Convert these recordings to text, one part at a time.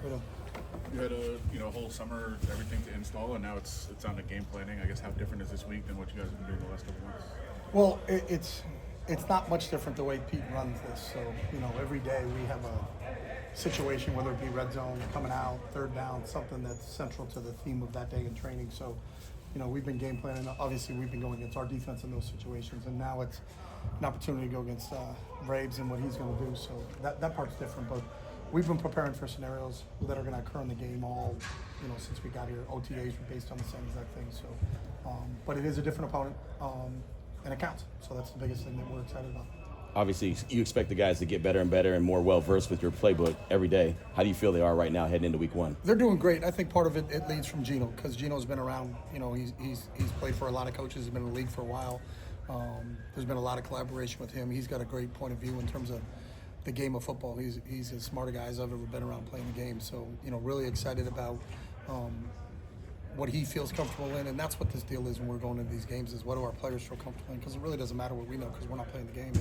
with him. You had a whole summer, everything to install, and now it's on the game planning. I guess how different is this week than what you guys have been doing the last couple months? Well, it's not much different the way Pete runs this. So every day we have a situation, whether it be red zone, coming out, third down, something that's central to the theme of that day in training. So we've been game planning. Obviously, we've been going against our defense in those situations, and now it's an opportunity to go against Braves and what he's going to do. So that part's different, but we've been preparing for scenarios that are going to occur in the game all, since we got here. OTAs were based on the same exact thing. So, but it is a different opponent, and it counts. So that's the biggest thing that we're excited about. Obviously, you expect the guys to get better and better and more well-versed with your playbook every day. How do you feel they are right now heading into week one? They're doing great. I think part of it leads from Gino, because Gino's been around. He's played for a lot of coaches. He's been in the league for a while. There's been a lot of collaboration with him. He's got a great point of view in terms of the game of football. He's as smart a guy as I've ever been around playing the game. So, really excited about what he feels comfortable in, and that's what this deal is when we're going into these games, is what do our players feel comfortable in, because it really doesn't matter what we know, because we're not playing the game.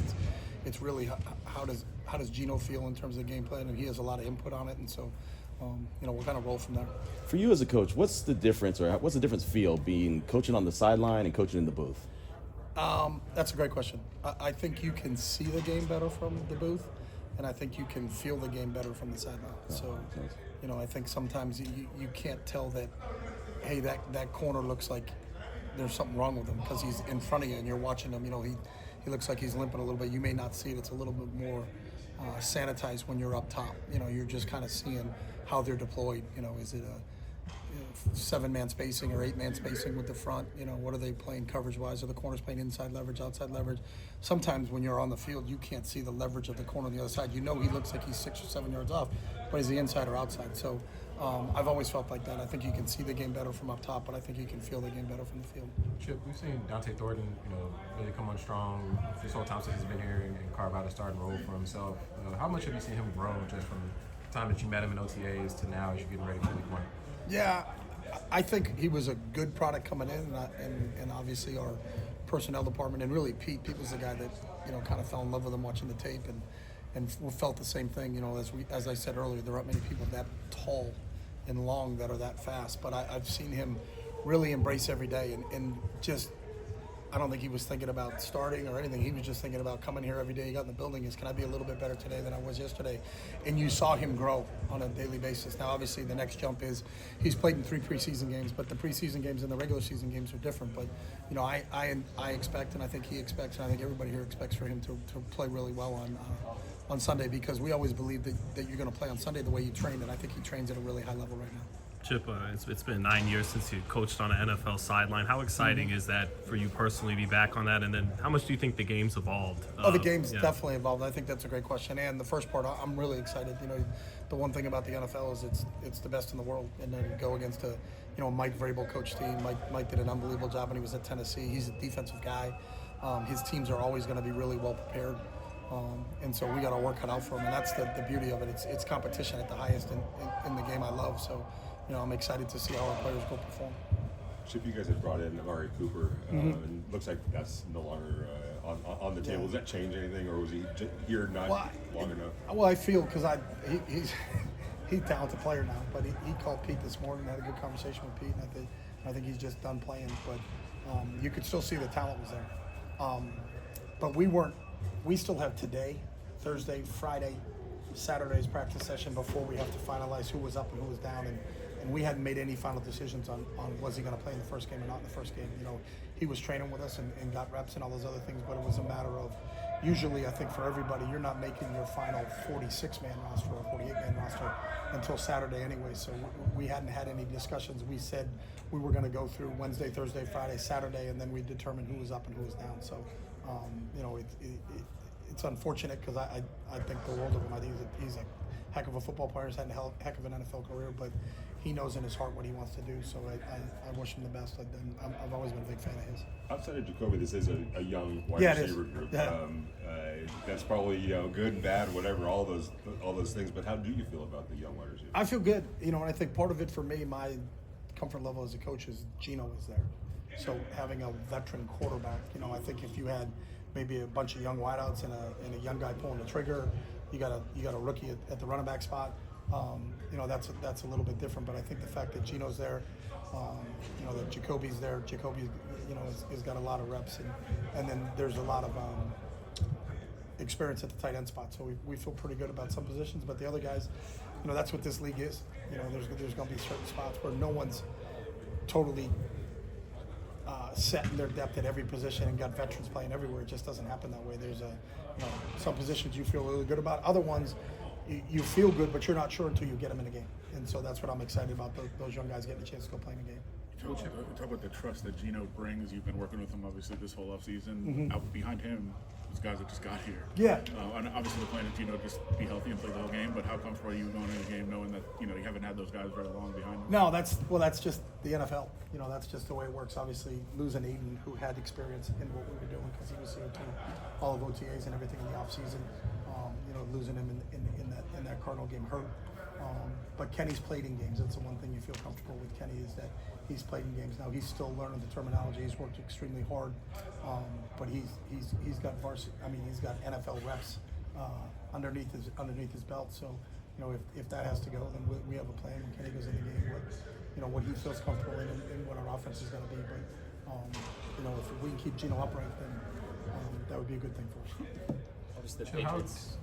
It's really how does Gino feel in terms of the game plan, and he has a lot of input on it, and so we'll kind of roll from there. For you as a coach, what's the difference feel being coaching on the sideline and coaching in the booth? That's a great question. I think you can see the game better from the booth, and I think you can feel the game better from the sideline. So, I think sometimes you can't tell that, hey, that corner looks like there's something wrong with him because he's in front of you and you're watching him. He looks like he's limping a little bit. You may not see it. It's a little bit more sanitized when you're up top. You're just kind of seeing how they're deployed. Is it a 7-man spacing or 8-man spacing with the front? What are they playing coverage-wise? Are the corners playing inside leverage, outside leverage? Sometimes when you're on the field, you can't see the leverage of the corner on the other side. He looks like he's 6 or 7 yards off, but is he inside or outside? So I've always felt like that. I think you can see the game better from up top, but I think you can feel the game better from the field. Chip, we've seen Dante Thornton, really come on strong. This whole time since he's been here and carve out a starting role for himself. How much have you seen him grow just from the time that you met him in OTAs to now as you're getting ready for week one? Yeah, I think he was a good product coming in, and obviously our personnel department, and really Pete was the guy that kind of fell in love with him watching the tape, and felt the same thing. As I said earlier, there aren't many people that tall and long that are that fast, but I've seen him really embrace every day, and just, I don't think he was thinking about starting or anything. He was just thinking about coming here every day. He got in the building, can I be a little bit better today than I was yesterday? And you saw him grow on a daily basis. Now, obviously, the next jump is he's played in 3 preseason games, but the preseason games and the regular season games are different. But, I expect, and I think he expects, and I think everybody here expects for him to play really well on Sunday, because we always believe that you're going to play on Sunday the way you train, and I think he trains at a really high level right now. Chip, it's been 9 years since you coached on an NFL sideline. How exciting is that for you personally to be back on that? And then how much do you think the game's evolved? The game's definitely evolved. I think that's a great question. And the first part, I'm really excited. The one thing about the NFL is it's the best in the world. And then go against a Mike Vrabel coach team. Mike did an unbelievable job when he was at Tennessee. He's a defensive guy. His teams are always going to be really well prepared. And so we got our work cut out for him. And that's the beauty of it. It's competition at the highest in the game I love. So, I'm excited to see how our players go perform. Chip, you guys have brought in Amari Cooper, and looks like that's no longer on the table. Does that change anything, or was he here not long enough? Well, I feel because he's a talented player now, but he called Pete this morning and had a good conversation with Pete, and I think he's just done playing. But you could still see the talent was there. But we still have today, Thursday, Friday, Saturday's practice session before we have to finalize who was up and who was down, and we hadn't made any final decisions on was he going to play in the first game or not in the first game. He was training with us and got reps and all those other things, but it was a matter of, usually I think for everybody, you're not making your final 46-man roster or 48-man roster until Saturday anyway, so we hadn't had any discussions. We said we were going to go through Wednesday, Thursday, Friday, Saturday, and then we determined who was up and who was down. So, it's unfortunate because I think the world of him. I think he's a heck of a football player. He's had a heck of an NFL career, but he knows in his heart what he wants to do. So I wish him the best. I've always been a big fan of his. Outside of Jacoby, this is a young wide receiver group. Yeah. That's probably good and bad, whatever, all those things. But how do you feel about the young wide receiver? I feel good. And I think part of it for me, my comfort level as a coach is Gino is there. So having a veteran quarterback, I think if you had maybe a bunch of young wideouts and a young guy pulling the trigger, you got a rookie at the running back spot. you know, that's a little bit different. But I think the fact that Gino's there, you know, that Jacoby's there, Jacoby, you know, has got a lot of reps, and then there's a lot of experience at the tight end spot. So we feel pretty good about some positions, but the other guys, you know, that's what this league is. You know, there's going to be certain spots where no one's totally set in their depth at every position and got veterans playing everywhere. It just doesn't happen that way. There's some positions you feel really good about. Other ones you feel good, but you're not sure until you get them in a game. And so that's what I'm excited about, those young guys getting a chance to go play in a game. Talk about the trust that Gino brings. You've been working with him obviously this whole offseason. Out behind him, those guys that just got here. Yeah. And obviously the plan is Gino just be healthy and play the whole game. But how comfortable are you going into the game knowing that you haven't had those guys very long behind you? No, that's just the NFL. You know, that's just the way it works. Obviously, losing Aiden, who had experience in what we were doing because he was here through all of OTAs and everything in the offseason. You know, losing him in that Cardinal game hurt. But Kenny's played in games. That's the one thing you feel comfortable with Kenny is that he's played in games. Now he's still learning the terminology. He's worked extremely hard, but he's got varsity. I mean, he's got NFL reps underneath his belt. So, you know, if that has to go, then we have a plan. When Kenny goes in the game, what he feels comfortable in and what our offense is going to be. But you know, if we can keep Gino upright, then that would be a good thing for us. Obviously, the Patriots.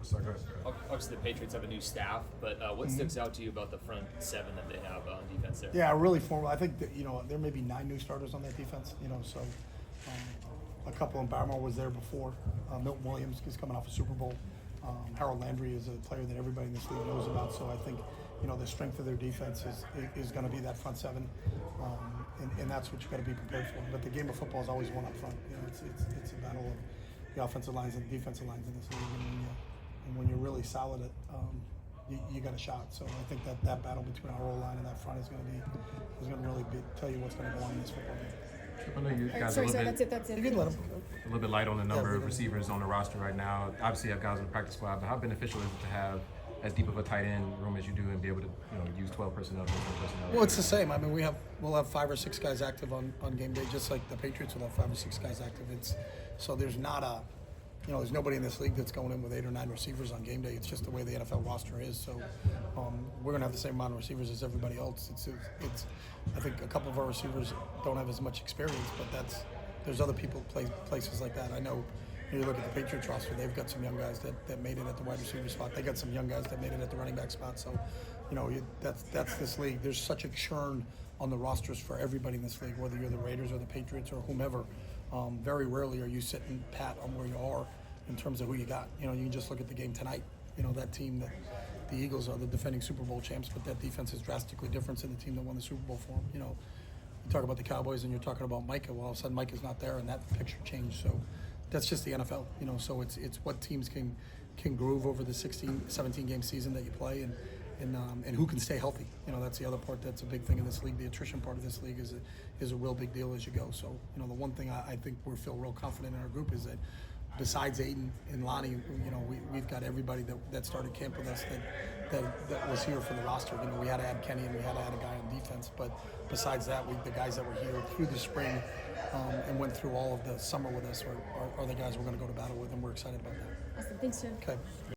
Sorry, go ahead. Obviously, the Patriots have a new staff, but what sticks out to you about the front seven that they have on defense there? Yeah, really formal. I think that, you know, there may be 9 new starters on that defense. You know, so a couple in Barmore was there before. Milton Williams is coming off a Super Bowl. Harold Landry is a player that everybody in this league knows about. So I think, you know, the strength of their defense is going to be that front seven, and that's what you got to be prepared for. But the game of football is always one up front. You know, it's a battle of the offensive lines and the defensive lines in this league. And when you're really solid at, you got a shot. So I think that battle between our O-line and that front is going to really tell you what's going to go on in this football game. I know you guys Sorry, are a little that's it. You can let them. a little bit light on the number of receivers on the roster right now. Obviously, you have guys on the practice squad, but how beneficial is it to have as deep of a tight end room as you do and be able to use 12 personnel, 13 personnel? Well, it's the same. I mean, we'll have 5 or 6 guys active on game day, just like the Patriots will have 5 or 6 guys active. So there's not a, there's nobody in this league that's going in with 8 or 9 receivers on game day. It's just the way the NFL roster is. So we're going to have the same amount of receivers as everybody else. It's I think a couple of our receivers don't have as much experience, but there's other people play places like that. I know. You look at the Patriots roster; they've got some young guys that made it at the wide receiver spot. They got some young guys that made it at the running back spot. So, that's this league. There's such a churn on the rosters for everybody in this league, whether you're the Raiders or the Patriots or whomever. Very rarely are you sitting pat on where you are in terms of who you got. You can just look at the game tonight. That team that the Eagles are the defending Super Bowl champs, but that defense is drastically different than the team that won the Super Bowl for them. You talk about the Cowboys and you're talking about Micah. Well, all of a sudden Micah's not there, and that picture changed. So that's just the NFL. So it's what teams can groove over the 16, 17 game season that you play, and who can stay healthy. That's the other part that's a big thing in this league. The attrition part of this league is a real big deal as you go. So the one thing I think we feel real confident in our group is that besides Aiden and Lonnie, we've got everybody that started camp with us that was here for the roster. We had to add Kenny and we had to add a guy on defense, but besides that, the guys that were here through the spring and went through all of the summer with us are the guys we're going to go to battle with, and we're excited about that. Awesome. Thanks, Jim. Okay.